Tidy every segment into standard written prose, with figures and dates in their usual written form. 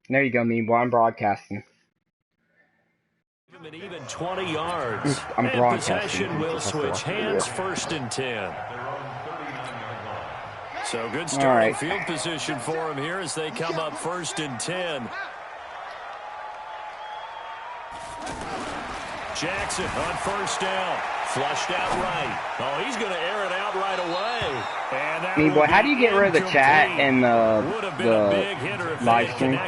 There you go, me boy. I'm broadcasting. An even 20 yards. I'm and broadcasting. Possession will switch hands. 1st and 10. So good starting field position for him here as they come up 1st and 10. Jackson on 1st down. Flushed out right. Oh, he's going to air it out right away. And that me boy, how do you get rid of the chat and the live stream?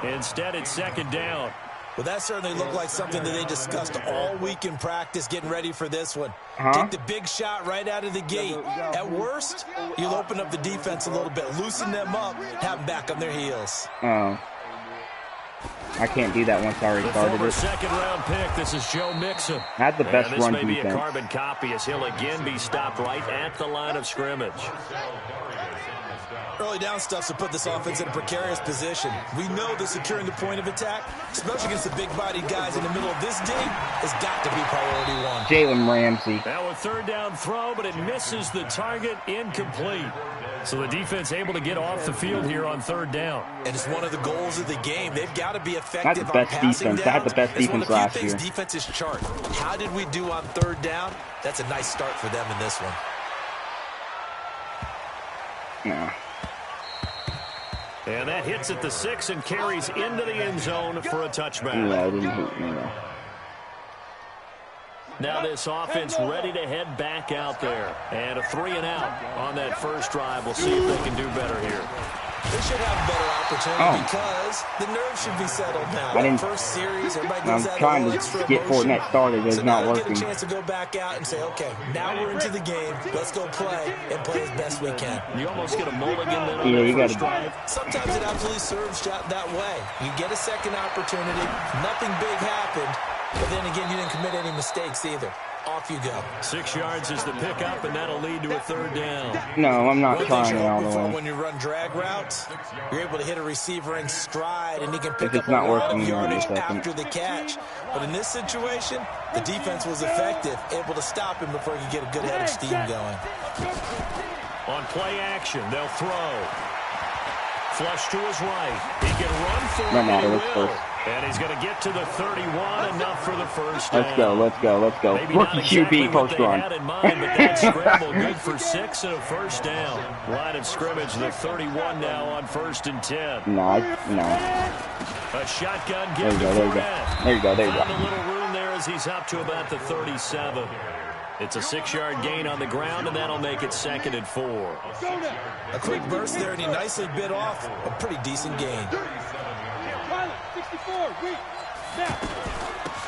Instead, it's 2nd down. Well, that certainly looked like something that they discussed all week in practice, getting ready for this one. Take the big shot right out of the gate. At worst, you'll open up the defense a little bit, loosen them up, have them back on their heels. Oh. I can't do that once I already started it. 2nd-round pick. This is Joe Mixon. That's the best run defense. This may be a carbon copy as he'll again be stopped right at the line of scrimmage. Early down stuff to put this offense in a precarious position. We know that securing the point of attack, especially against the big-bodied guys in the middle of this game, has got to be priority one. Jalen Ramsey. Now a 3rd down throw, but it misses the target, incomplete. So the defense able to get off the field here on 3rd down. And it's one of the goals of the game. They've got to be effective on passing downs. They had the best defense last year. Defenses chart. How did we do on 3rd down? That's a nice start for them in this one. No. And that hits at the 6 and carries into the end zone for a touchback. Yeah, I didn't hit me, though. Now this offense ready to head back out there. And a 3-and-out on that first drive. We'll see if they can do better here. They should have a better opportunity because the nerves should be settled now. That first series, everybody goes out trying to get Fortnite started. It's not working. Get a chance to go back out and say, okay, now we're into the game. Let's go play and play as best we can. You almost get a mulligan then on you got to drive. Sometimes it absolutely serves that way. You get a second opportunity. Nothing big happened. But then again, you didn't commit any mistakes either. Off you go. 6 yards is the pickup, and that'll lead to a 3rd down. No, I'm not trying it all the way. When you run drag routes, you're able to hit a receiver in stride, and he can pick up a lot of yardage after the catch. But in this situation, the defense was effective, able to stop him before he could get a good head of steam going. On play action, they'll throw. Flush to his right. He can run for it. No, first. And he's going to get to the 31, enough for the first down. Let's go. Maybe Rookie QB first run. Had in mind, but that scramble good for 6 and a first down. Line of scrimmage, the 31 now on 1st and 10. No. A shotgun give to Fournette. There you go. A little room there as he's up to about the 37. It's a 6-yard gain on the ground, and that'll make it 2nd and 4. A quick burst there, and he nicely bit off a pretty decent gain.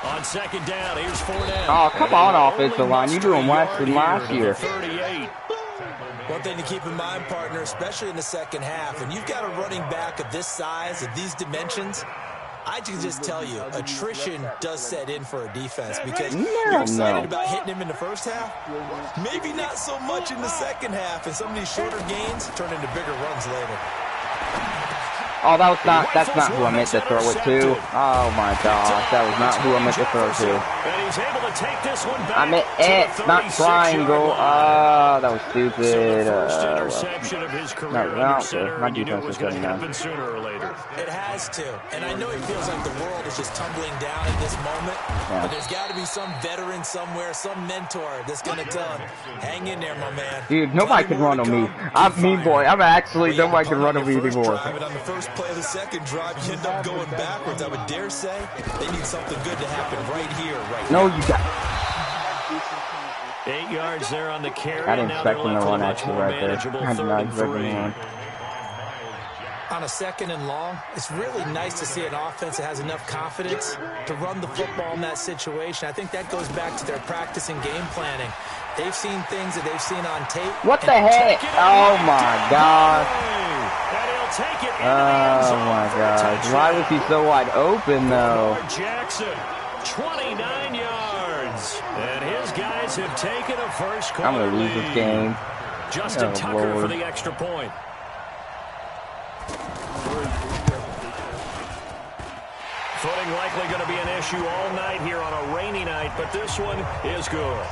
On 2nd down, here's Fournette. Oh, come on, offensive line. You're doing worse than last year. 38. One thing to keep in mind, partner, especially in the second half, when you've got a running back of this size, of these dimensions, I can just tell you, attrition does set in for a defense because you're excited about hitting him in the first half. Maybe not so much in the second half, and some of these shorter gains turn into bigger runs later. Oh, that's not who I meant to throw it to. Oh my gosh, that was not who I meant to throw it to. And he's able to take this one back. I meant X, not triangle. That was stupid. So the first interception of his career under center, my and you knew it defense was going to happen sooner or later. It has to, and I know it feels like the world is just tumbling down at this moment, but there's got to be some veteran somewhere, some mentor that's going to tell him, hang in there, my man. Dude, nobody can run on me. I'm mean boy. I'm actually, nobody can run on me anymore. Play the second drive, you end up going backwards. I would dare say they need something good to happen right here, right now. No, you got 8 yards there on the carry. I didn't expect him to run actually right there. I did not expect him to run. On a 2nd and long, it's really nice to see an offense that has enough confidence to run the football in that situation. I think that goes back to their practice and game planning. They've seen things that they've seen on tape. What the heck? Oh my God. Oh my God. Why was he so wide open though? Jackson, 29 yards. And his guys have taken a first quarter I'm going to lose this game. Justin Tucker for the extra point. Footing likely going to be an issue all night here on a rainy night, but this one is good.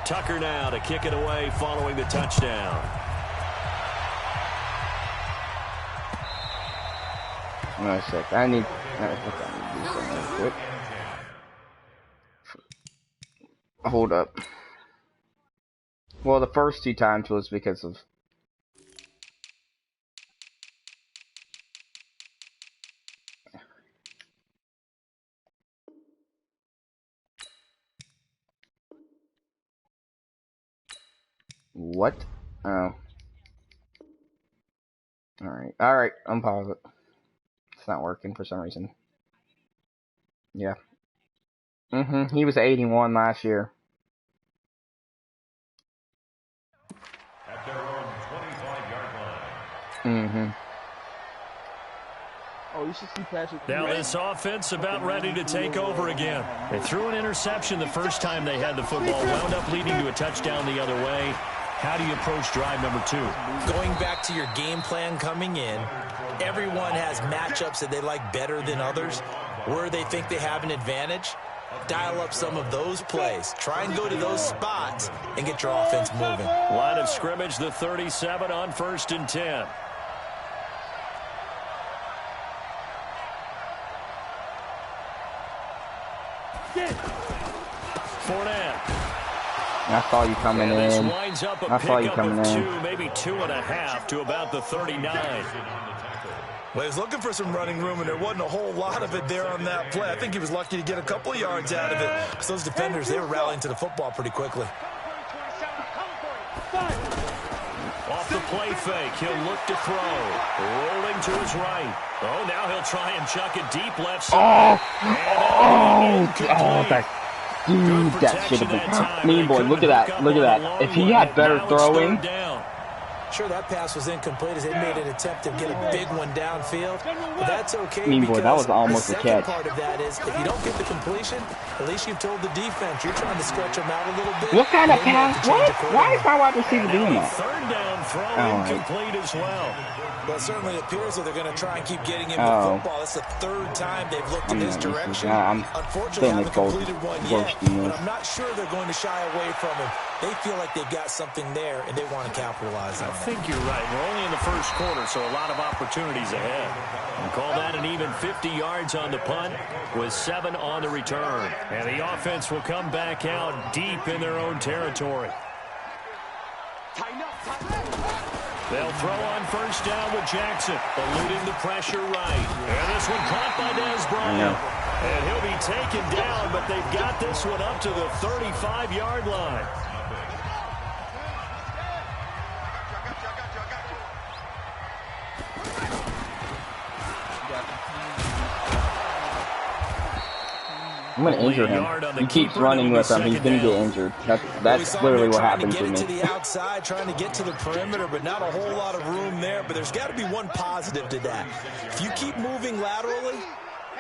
Tucker now to kick it away following the touchdown. No, sick. I need to do something real quick. Hold up. Well, the first 2 times was because of... What? Oh. Alright, unpause it. It's not working for some reason. Yeah. He was 81 last year. At their own 25-yard line. Oh, you should see Patrick. Now this offense about ready to take over again. They threw an interception the first time they had the football, wound up leading to a touchdown the other way. How do you approach drive number 2? Going back to your game plan coming in, everyone has matchups that they like better than others, where they think they have an advantage. Dial up some of those plays. Try and go to those spots and get your offense moving. Line of scrimmage, the 37 on 1st and 10. Fournette. I saw you coming in. I saw you coming in. Maybe 2.5 to about the 39. Well, he was looking for some running room, and there wasn't a whole lot of it there on that play. I think he was lucky to get a couple of yards out of it, because those defenders, they were rallying to the football pretty quickly. Off the play fake, he'll look to throw. Rolling to his right. Oh, now he'll try and chuck it deep left side. Dude, that should have been... Mean boy, look at that. Look at that. If he had better throwing... Sure, that pass was incomplete as they made an attempt to get a big one downfield, but that's okay. Mean boy, that was almost a catch. The second part of that is, if you don't get the completion, at least you've told the defense you're trying to stretch them out a little bit. What kind of pass? What? Why is my wide receiver doing that? Third down throw incomplete as well. Well, it certainly appears that they're going to try and keep getting him the football. That's the 3rd time they've looked in his direction. Unfortunately, haven't completed one yet, but I'm not sure they're going to shy away from him. They feel like they've got something there, and they want to capitalize on it. I think you're right. We're only in the first quarter, so a lot of opportunities ahead. And call that an even 50 yards on the punt with 7 on the return. And the offense will come back out deep in their own territory. They'll throw on 1st down with Jackson, eluding the pressure right. And this one caught by Dez Bryant. And he'll be taken down, but they've got this one up to the 35-yard line. I'm going to injure him. He keeps running with him. He's going to get injured. That's literally what happens to me. To the outside, trying to get to the perimeter, but not a whole lot of room there. But there's got to be one positive to that. If you keep moving laterally,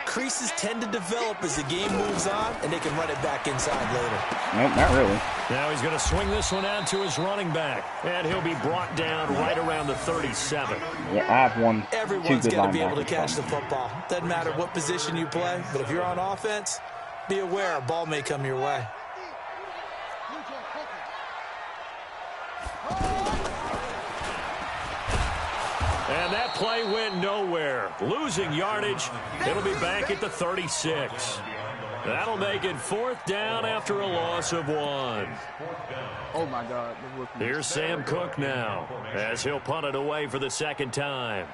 creases tend to develop as the game moves on, and they can run it back inside later. Nope, not really. Now he's going to swing this one out to his running back, and he'll be brought down right around the 37. Yeah, I have one. Everyone's got to be able to catch the football. Doesn't matter what position you play, but if you're on offense, be aware a ball may come your way. And that play went nowhere. Losing yardage. It'll be back at the 36. That'll make it 4th down after a loss of 1. Oh, my God. Here's Sam Cook now as he'll punt it away for the 2nd time.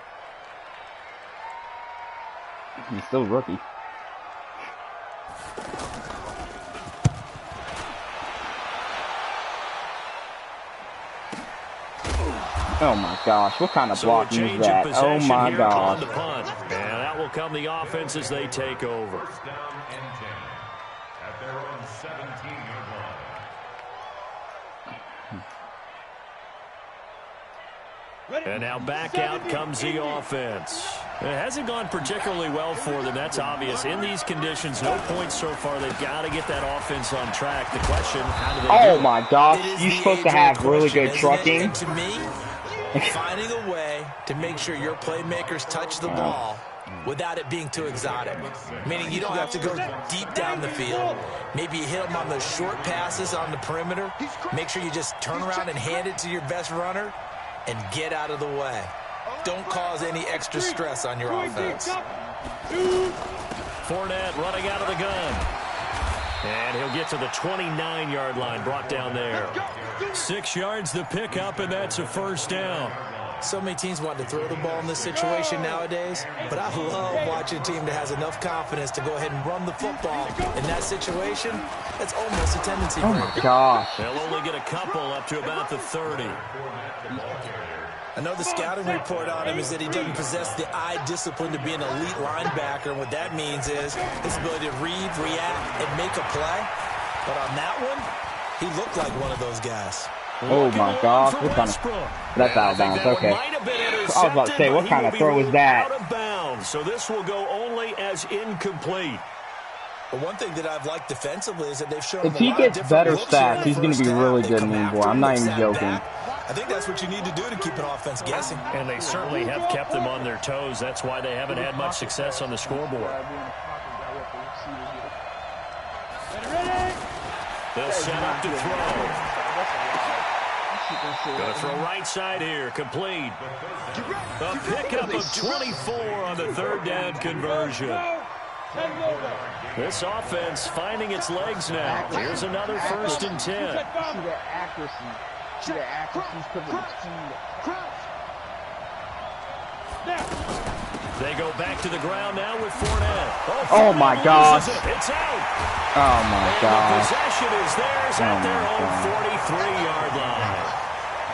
He's still rookie. Oh my gosh, what kind of blocking is that? Oh my gosh. And that will come the offense as they take over. At their own 17-yard line. And now back out comes the offense. It hasn't gone particularly well for them. That's obvious. In these conditions, no points so far. They've got to get that offense on track. The question, how do they do it? My gosh, you're supposed to have really good trucking. To me, finding a way to make sure your playmakers touch the ball without it being too exotic. Meaning you don't have to go deep down the field. Maybe you hit them on those short passes on the perimeter. Make sure you just turn around and hand it to your best runner and get out of the way. Don't cause any extra stress on your offense. Fournette running out of the gun. And he'll get to the 29-yard line, brought down there. 6 yards the pickup, and that's a first down. So many teams want to throw the ball in this situation nowadays, but I love watching a team that has enough confidence to go ahead and run the football. In that situation, that's almost a tendency. Oh my gosh. They'll only get a couple up to about the 30. I know the scouting report on him is that he doesn't possess the eye discipline to be an elite linebacker, and what that means is his ability to read, react, and make a play. But on that one, he looked like one of those guys. Oh my gosh, what kind of... That's out of bounds, okay. I was about to say, what kind of throw was that? Out of bounds, so this will go only as incomplete. But one thing that I've liked defensively is that they've shown If he gets better stats, he's going to be really good in the boy. I'm not even joking. I think that's what you need to do to keep an offense guessing. And they certainly have kept them on their toes. That's why they haven't had much success on the scoreboard. They'll set up to throw. Going to throw right side here, complete. A pickup of 24 on the third down conversion. This offense finding its legs now. Here's another 1st and 10. See that accuracy. See that accuracy. They go back to the ground now with Fournette. Oh my gosh. It's out. Oh my gosh. The possession is theirs at their own 43-yard line.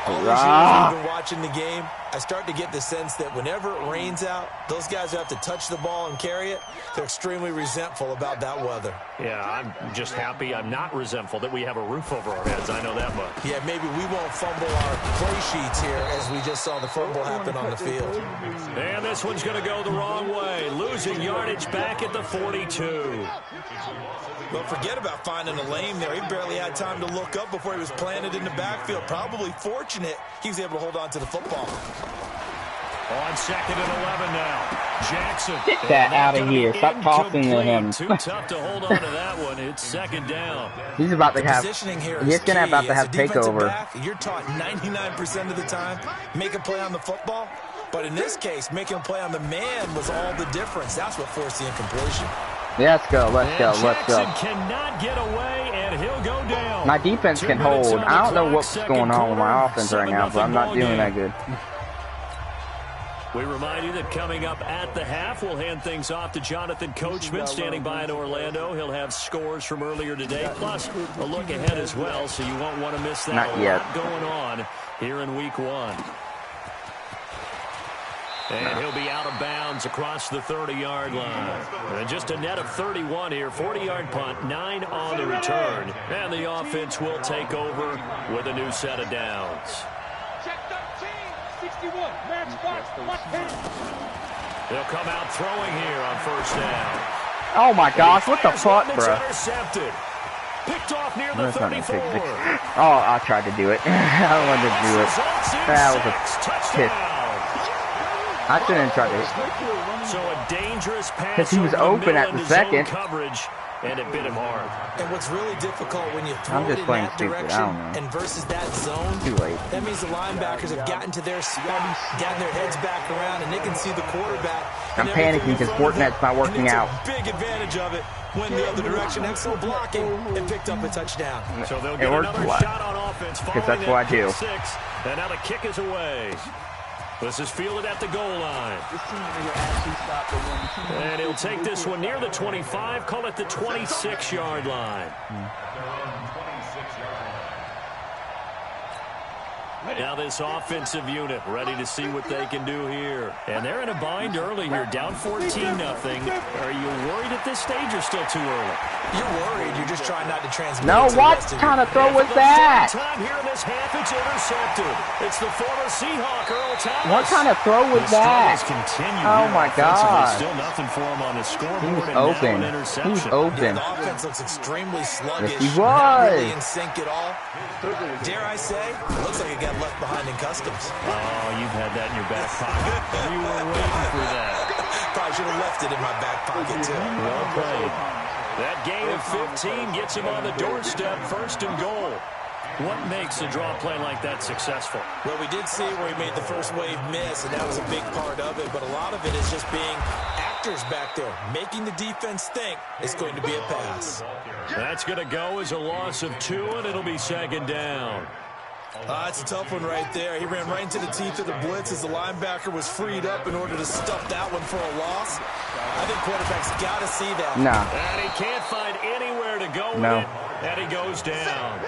All these years I've been watching the game, I start to get the sense that whenever it rains out, those guys who have to touch the ball and carry it, they're extremely resentful about that weather. Yeah, I'm just happy I'm not resentful that we have a roof over our heads. I know that much. Yeah, maybe we won't fumble our play sheets here as we just saw the fumble happen on the field. And this one's going to go the wrong way, losing yardage back at the 42. But forget about finding a lane there. He barely had time to look up before he was planted in the backfield. Probably fortunate he was able to hold on to the football. On 2nd and 11 now. Jackson. Get that out of here. Stop tossing to him. Too tough to hold on to that one. It's 2nd down. He's about to have... Positioning here He's going to about to have takeover. Back, you're taught 99% of the time, make a play on the football. But in this case, making a play on the man was all the difference. That's what forced the incompletion. Yeah, let's go, let's go, let's go. Jackson cannot get away, and he'll go down. My defense can hold. I don't know what's going on with my offense right now, but I'm not doing that good. We remind you that coming up at the half, we'll hand things off to Jonathan Coachman, standing by in Orlando. He'll have scores from earlier today, plus a look ahead as well, so you won't want to miss that. Not yet. A lot going on here in Week 1. And he'll be out of bounds across the 30-yard line. And just a net of 31 here, 40-yard punt, 9 on the return. And the offense will take over with a new set of downs. Check 13, 61, match box, They'll come out throwing here on 1st down. Oh my gosh, what the fuck, bro? Intercepted. Picked off near the 34. Oh, I tried to do it. I wanted to do it. That was a piss. I shouldn't try to. So a dangerous pass. Because he was open at the second. Coverage, and it bit him hard. And what's really difficult when you throw it in that direction and versus that zone, too late. That means the linebackers have gotten to their spot, gotten their heads back around, and they can see the quarterback. I'm panicking because Fortnite's not working out. Big advantage of it. Went the other direction, excellent blocking, and picked up a touchdown. So they'll get another shot on offense. Because that's what I do. And now the kick is away. This is fielded at the goal line. And he'll take this one near the 25, call it the 26-yard line. Now this offensive unit ready to see what they can do here. And they're in a bind early here, down 14-0. Are you worried at this stage or still too early? You're worried. You're just trying not to transmit. No, what kind of throw was that? Time here in this half, it's intercepted. It's the former Seahawk, Earl Thomas. What kind of throw was that? Oh my God. Still nothing for him on the scoreboard. He was open. He was open. The offense looks extremely sluggish. Yes, he was. Not really in sync at all. Dare I say, it looks like it got left behind in customs. Oh, you've had that in your back pocket. You were waiting for that. Probably should have left it in my back pocket, too. Well played. That gain of 15 gets him on the doorstep, 1st and goal. What makes a draw play like that successful? Well, we did see where he made the first wave miss, and that was a big part of it. But a lot of it is just being actors back there, making the defense think it's going to be a pass. That's going to go as a loss of 2, and it'll be second down. It's a tough one right there. He ran right into the teeth of the blitz as the linebacker was freed up in order to stuff that one for a loss. I think quarterback's got to see that. No. And he can't find anywhere to go with it, and he goes down.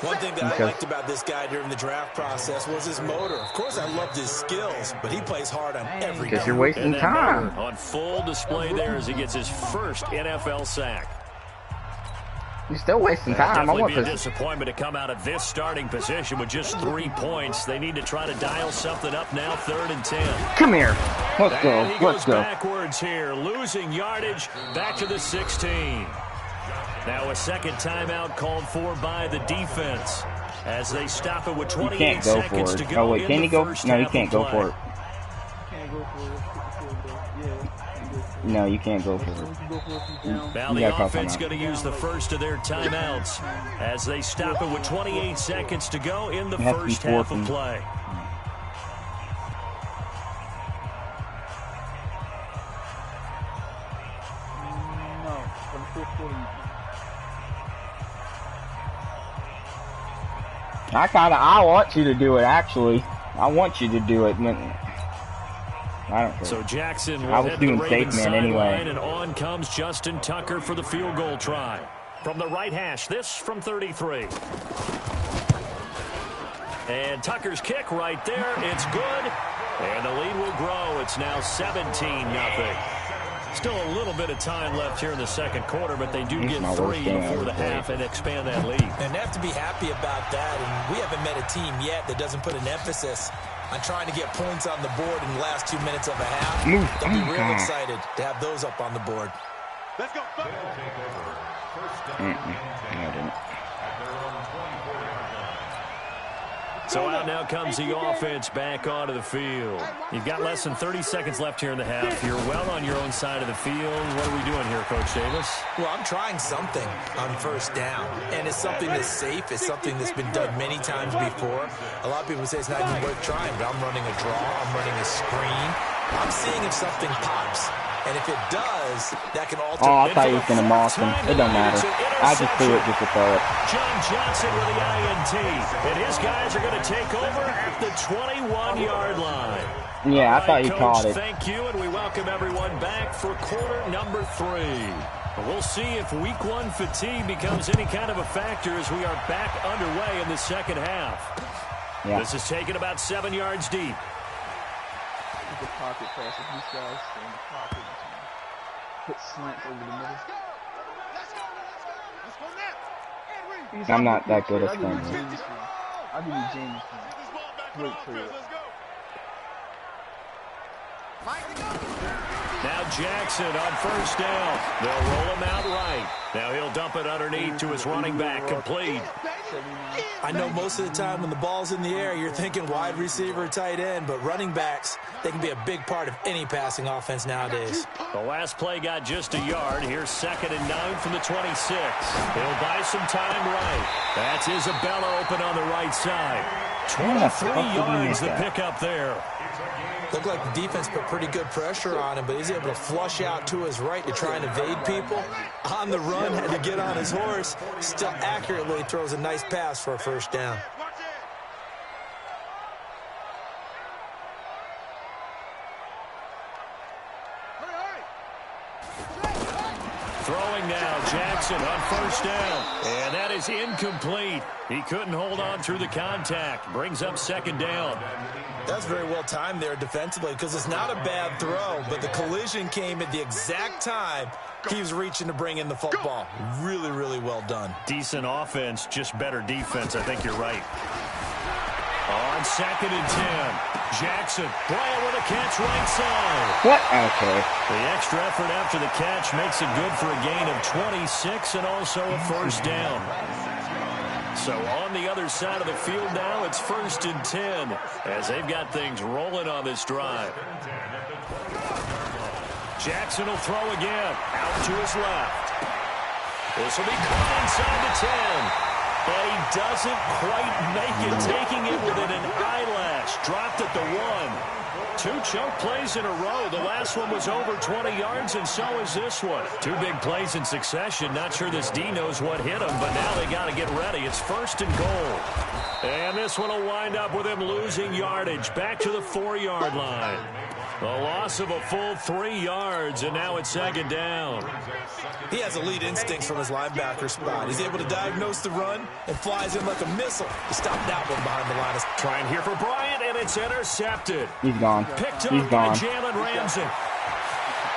One thing that I liked about this guy during the draft process was his motor. Of course, I loved his skills, but he plays hard on every Because you're wasting time. On full display there as he gets his first NFL sack. You're still wasting time. I want this. Disappointment to come out of this starting position with just 3 points. They need to try to dial something up now. 3rd and 10. Come here. Let's go. He goes backwards here, losing yardage back to the 16. Now a second timeout called for by the defense as they stop it with 28 seconds to go. Oh wait, can he go? No, he can't go for it. No, you can't go for it. Now the offense going to use the first of their timeouts as they stop it with 28 seconds to go in the first half of play. I want you to do it, actually. I want you to do it. I don't care. So Jackson will I was doing safe man anyway. And on comes Justin Tucker for the field goal try. From the right hash, this from 33. And Tucker's kick right there. It's good. And the lead will grow. It's now 17-0. Still a little bit of time left here in the second quarter, but they do get 3 before the half and expand that lead. And they have to be happy about that. And we haven't met a team yet that doesn't put an emphasis on trying to get points on the board in the last 2 minutes of a half. They'll be real excited to have those up on the board. Let's go. No, I didn't. So out now comes the offense back onto the field. You've got less than 30 seconds left here in the half. You're well on your own side of the field. What are we doing here, Coach Davis? Well, I'm trying something on first down. And it's something that's safe. It's something that's been done many times before. A lot of people say it's not even worth trying, but I'm running a draw. I'm running a screen. I'm seeing if something pops. And if it does, that can alter. Oh, I thought he was going to moss him. It don't matter. I just threw it just to throw it. John Johnson with the INT. And his guys are going to take over at the 21-yard line. Yeah, I thought he Coach, caught it. Thank you, and we welcome everyone back for quarter number 3. We'll see if week 1 fatigue becomes any kind of a factor as we are back underway in the second half. Yeah. This is taken about 7 yards deep. The pocket pass if these guys stay in the pocket. Put slants over the middle. I'm not that good at slants. I'll give you James. Great trade. Now Jackson on first down. They'll roll him out right. Now he'll dump it underneath to his running back, complete. I know most of the time when the ball's in the air, you're thinking wide receiver, tight end, but running backs, they can be a big part of any passing offense nowadays. The last play got just a yard. Here's 2nd and 9 from the 26. He'll buy some time right. That's Isabella open on the right side. 23 yards the pickup there. Looked like the defense put pretty good pressure on him, but he's able to flush out to his right to try and evade people. On the run, had to get on his horse. Still accurately throws a nice pass for a first down. Throwing now, Jackson on first down. And that is incomplete. He couldn't hold on through the contact. Brings up 2nd down. That's very well timed there defensively because it's not a bad throw, but the collision came at the exact time he was reaching to bring in the football. Really, really well done. Decent offense, just better defense. I think you're right. On 2nd and 10, Jackson, Bryant with a catch right side. What? Okay. The extra effort after the catch makes it good for a gain of 26 and also a first down. So on the other side of the field now, it's 1st and 10 as they've got things rolling on this drive. Jackson will throw again, out to his left. This will be caught inside the 10. And he doesn't quite make it, taking it within an eyelash. Dropped at the 1. 2 chunk plays in a row. The last one was over 20 yards, and so is this one. 2 big plays in succession. Not sure this D knows what hit him, but now they got to get ready. It's 1st and goal. And this one will wind up with him losing yardage. Back to the 4-yard line. A loss of a full 3 yards, and now it's 2nd down. He has elite instincts from his linebacker spot. He's able to diagnose the run and flies in like a missile to stop that one behind the line. Trying here for Bryant, and it's intercepted. He's gone. Picked up He's by gone. Jalen Ramsey.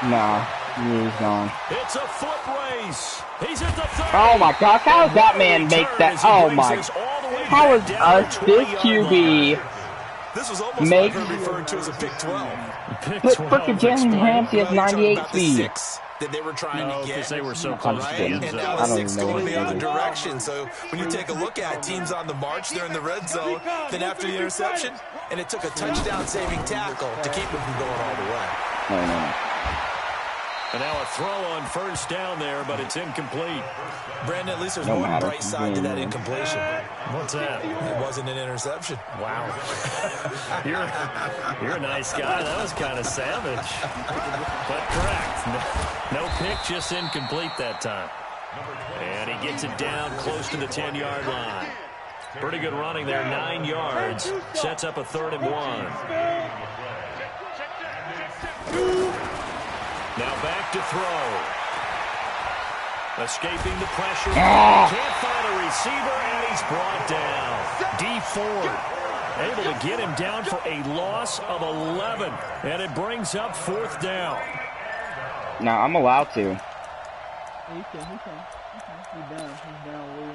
Nah, he's gone. It's a foot race. He's at the 30. Oh my gosh, how does that man make that? Oh my. How is this QB This was almost make? what referred to as a pick 12. But frickin' Jalen Ramsey has 98 speed. That they were trying to get, because they were so close to the end and zone. now I the don't 6 even know going what the it other is. direction. So when you take a look at teams on the march, they're in the red zone. Then after the interception, and it took a touchdown-saving tackle to keep them from going all the way. No. And now a throw on 1st down there, but it's incomplete. Brandon, at least there's No one matter. bright side to that incompletion. What's that? It wasn't an interception. Wow. You're a nice guy. That was kind of savage. But correct. No pick, just incomplete that time. And he gets it down close to the 10-yard line. Pretty good running there, 9 yards. Sets up a 3rd and 1. Now back to throw. Escaping the pressure. Can't find a receiver, and he's brought down. D Ford able to get him down for a loss of 11. And it brings up 4th down. No, I'm allowed to. He can. He's down. He's down way.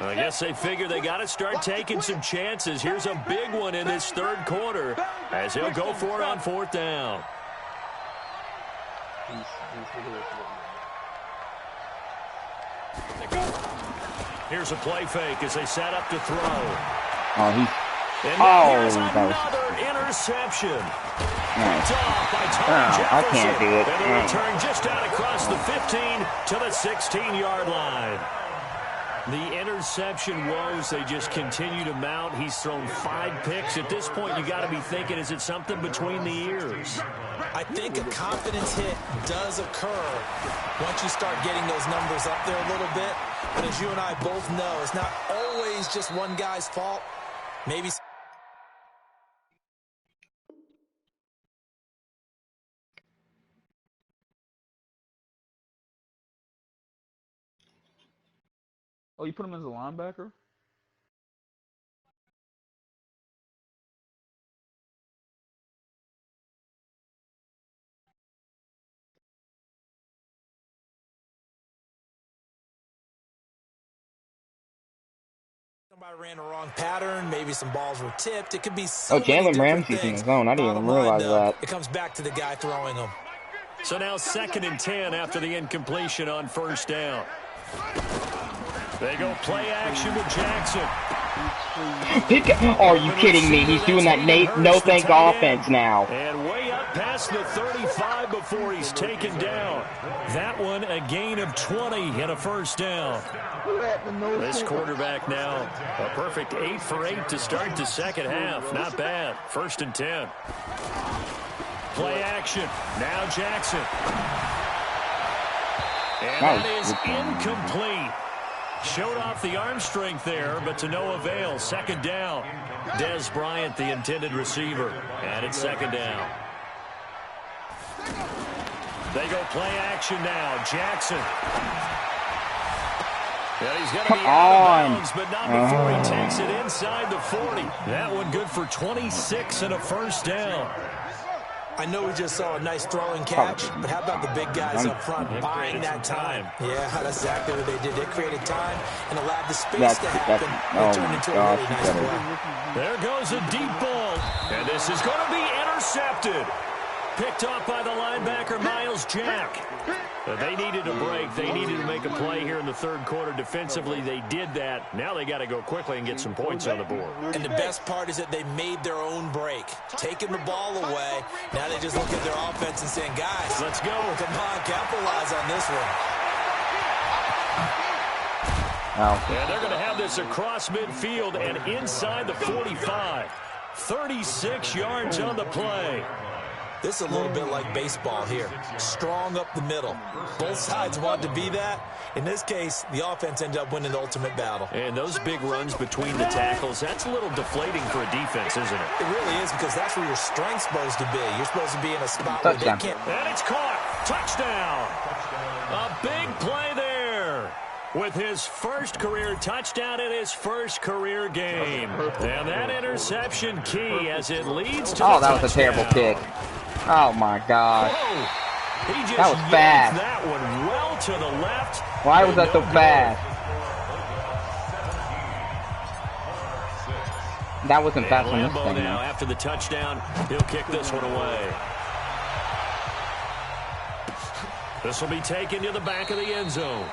I guess they figure they got to start taking some chances. Here's a big one in this 3rd quarter as he'll go for it on 4th down. Here's a play fake as they set up to throw. Oh, he's. And here's another interception. Nice. Off by Tony Jefferson. I can't do it. And the return just out across the 15 to the 16-yard line. The interception woes, they just continue to mount. He's thrown 5 picks. At this point, you got to be thinking, is it something between the ears? I think a confidence hit does occur once you start getting those numbers up there a little bit. But as you and I both know, it's not always just one guy's fault. Maybe. Oh, you put him as a linebacker? Somebody ran the wrong pattern. Maybe some balls were tipped. It could be so many Jalen different Ramsey's in things. his zone. I didn't even Bottom line, realize though, that. It comes back to the guy throwing them. So now 2nd and 10 after the incompletion on 1st down. They go play action with Jackson. Are you kidding me? He's doing that no-think offense now. And way up past the 35 before he's taken down. That one a gain of 20 and a 1st down. This quarterback now a perfect 8 for 8 to start the 2nd half. Not bad. 1st and 10. Play action. Now Jackson. And that is incomplete. Showed off the arm strength there, but to no avail. 2nd down. Dez Bryant, the intended receiver. And it's 2nd down. They go play action now. Jackson. Yeah, he's going to be out of bounds, but not before he takes it inside the 40. That one good for 26 and a 1st down. I know we just saw a nice throwing catch, but how about the big guys up front buying that time? Yeah, that's exactly what they did. They created time and allowed the space to happen. It turned into a really nice play. There goes a deep ball, and this is going to be intercepted. picked off by the linebacker, Miles Jack. They needed a break. They needed to make a play here in the third quarter defensively. They did that. Now they got to go quickly and get some points on the board. And the best part is that they made their own break, taking the ball away. Now they just look at their offense and saying, guys, let's go. Come on, capitalize on this one. And they're going to have this across midfield and inside the 45. 36 yards on the play. This is a little bit like baseball here. Strong up the middle. Both sides want to be that. In this case, the offense ended up winning the ultimate battle. And those big runs between the tackles, that's a little deflating for a defense, isn't it? It really is, because that's where your strength's supposed to be. You're supposed to be in a spot where they can't. And it's caught. Touchdown. A big play there. With his first career touchdown in his first career game. And that interception key as it leads to that was a terrible kick. Oh my God. He just that was fast. That one well to the left. Why was that so fast? That wasn't fast on this thing. Now, after the touchdown, he'll kick this one away. This will be taken to the back of the end zone.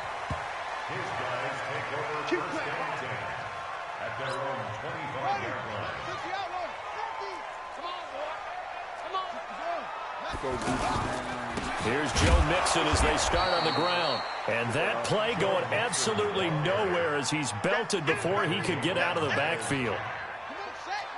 Here's Joe Mixon as they start on the ground. And that play going absolutely nowhere as he's belted before he could get out of the backfield.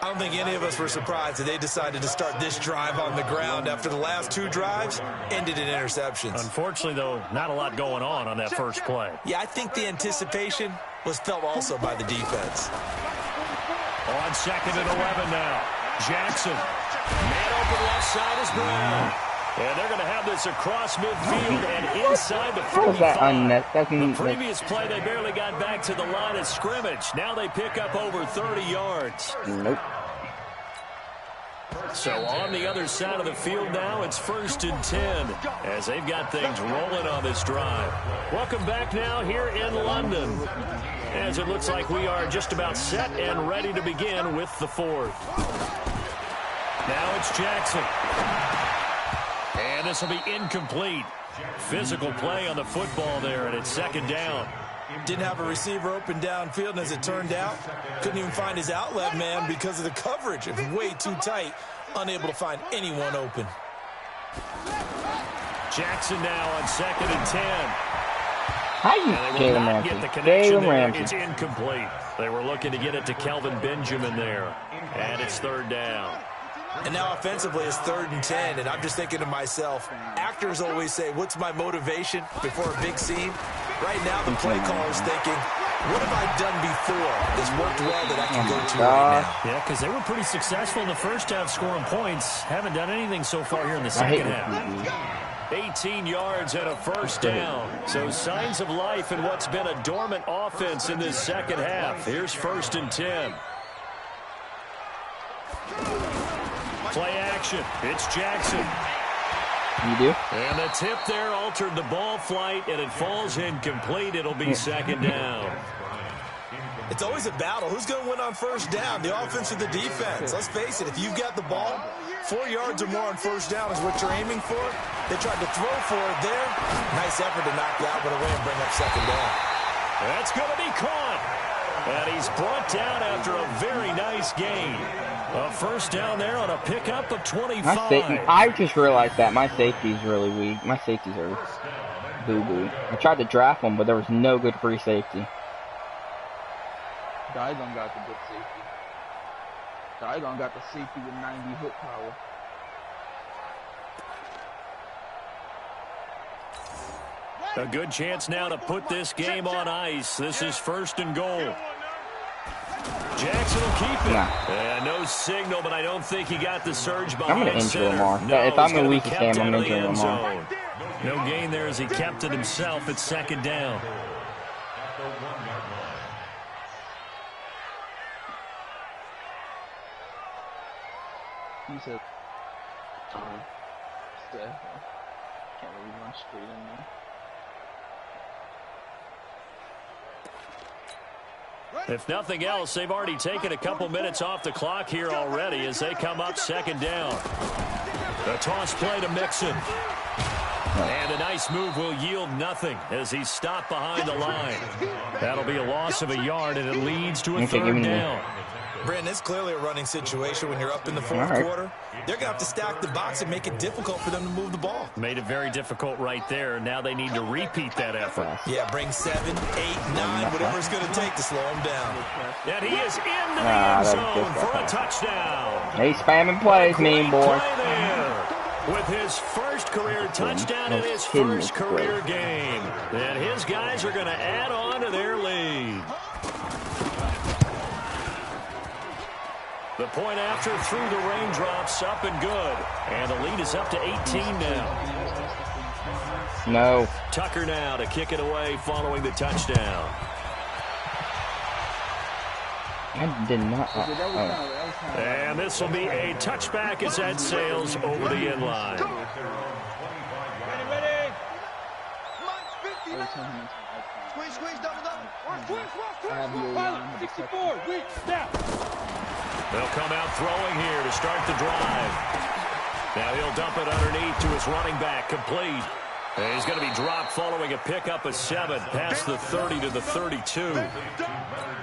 I don't think any of us were surprised that they decided to start this drive on the ground after the last two drives ended in interceptions. Unfortunately, though, not a lot going on that first play. Yeah, I think the anticipation was felt also by the defense. On 2nd and 11 now. Jackson. Man open left side is Brown. And they're going to have this across midfield and inside the 45. The previous play, they barely got back to the line of scrimmage. Now they pick up over 30 yards. Nope. So on the other side of the field now, it's 1st and 10 as they've got things rolling on this drive. Welcome back now here in London as it looks like we are just about set and ready to begin with the fourth. Now it's Jackson. And this will be incomplete. Physical play on the football there, and it's 2nd down. Didn't have a receiver open downfield, and as it turned out, couldn't even find his outlet man because of the coverage. It was way too tight, unable to find anyone open. Jackson now on 2nd and 10. How you get the connection there. It's incomplete. They were looking to get it to Kelvin Benjamin there. And it's 3rd down. And now offensively it's 3rd and 10, and I'm just thinking to myself, actors always say, what's my motivation before a big scene? Right now the play caller's thinking, what have I done before that's worked well that I can go to right now? Yeah, because they were pretty successful in the first half scoring points. Haven't done anything so far here in the second half. 18 yards and a 1st down. So signs of life in what's been a dormant offense in this second half. Here's 1st and 10. Play action. It's Jackson. You do? And the tip there altered the ball flight, and it falls incomplete. It'll be 2nd down. It's always a battle. Who's going to win on 1st down, the offense or the defense? Let's face it, if you've got the ball, 4 yards or more on 1st down is what you're aiming for. They tried to throw for it there. Nice effort to knock that one away and bring up 2nd down. That's going to be caught. And he's brought down after a very nice gain. A 1st down there on a pickup of 25. I just realized that my safety's really weak. My safeties are boo-boo. I tried to draft one, but there was no good free safety. Daigon got the good safety. Daigon got the safety with 90 hit power. A good chance now to put this game on ice. This is 1st and goal. Jackson will keep it. Nah. No signal, but I don't think he got the surge behind I'm going to injure Lamar. No, if I'm in the weakest game, I'm going to injure Lamar. No gain there as he kept it himself at 2nd down. He said, can't really run straight in there. If nothing else, they've already taken a couple minutes off the clock here already as they come up 2nd down. A toss play to Mixon. And a nice move will yield nothing as he's stopped behind the line. That'll be a loss of a yard, and it leads to a third down. Brandon, it's clearly a running situation when you're up in the fourth quarter. They're going to have to stack the box and make it difficult for them to move the ball. Made it very difficult right there. Now they need to repeat that effort. Yeah, bring 7, 8, 9, whatever it's going to take to slow him down. And he is into the end zone for a touchdown. He's spamming plays, mean boy. With his first career touchdown in his first career game. And his guys are going to add on to their lead. The point after through the raindrops, up and good. And the lead is up to 18 now. No. Tucker now to kick it away following the touchdown. I did not. And this will be a touchback as that sails over the end line. Ready. Squeeze, double. Pilot, 64, weak, snap. They'll come out throwing here to start the drive. Now he'll dump it underneath to his running back, complete. And he's going to be dropped following a pickup of 7 past the 30 to the 32.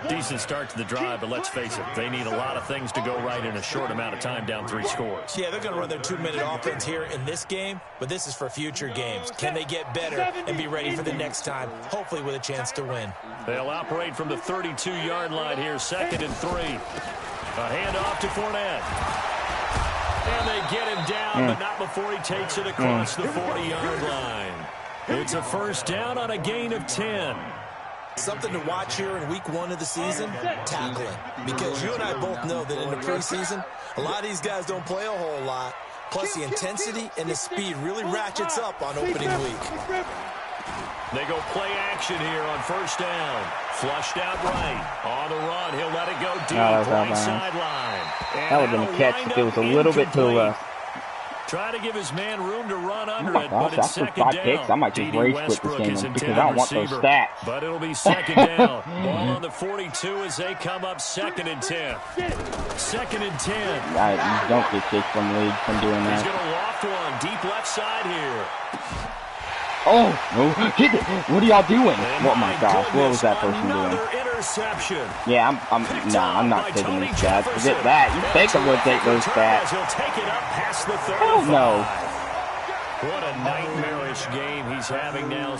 Decent start to the drive, but let's face it, they need a lot of things to go right in a short amount of time, down 3 scores. Yeah, they're going to run their 2-minute offense here in this game, but this is for future games. Can they get better and be ready for the next time, hopefully with a chance to win? They'll operate from the 32-yard line here, 2nd and 3. A handoff to Fournette. And they get him down, but not before he takes it across the 40-yard line. It's a first down on a gain of 10. Something to watch here in week 1 of the season, tackling. Because you and I both know that in the preseason, a lot of these guys don't play a whole lot. Plus, the intensity and the speed really ratchets up on opening week. They go play action here on first down. Flushed out right. On the run, he'll let it go deep. Right sideline. That would have been a catch if it was a little bit too low. Try to give his man room to run under it, but it's second down. Picks. I might just rage quit this game because I don't want those stats. But it'll be second down. Ball on the 42 as they come up 2nd and 10. 2nd and 10. You don't get kicked from lead from doing that. He's going to loft one deep left side here. Oh, no. What are y'all doing? Oh my gosh, what was that person doing? Interception. Yeah, I'm not taking these stats. Forget that. You think I'm going to take those stats. He'll take it up past the 35. Oh, no. What a nightmarish game he's having now.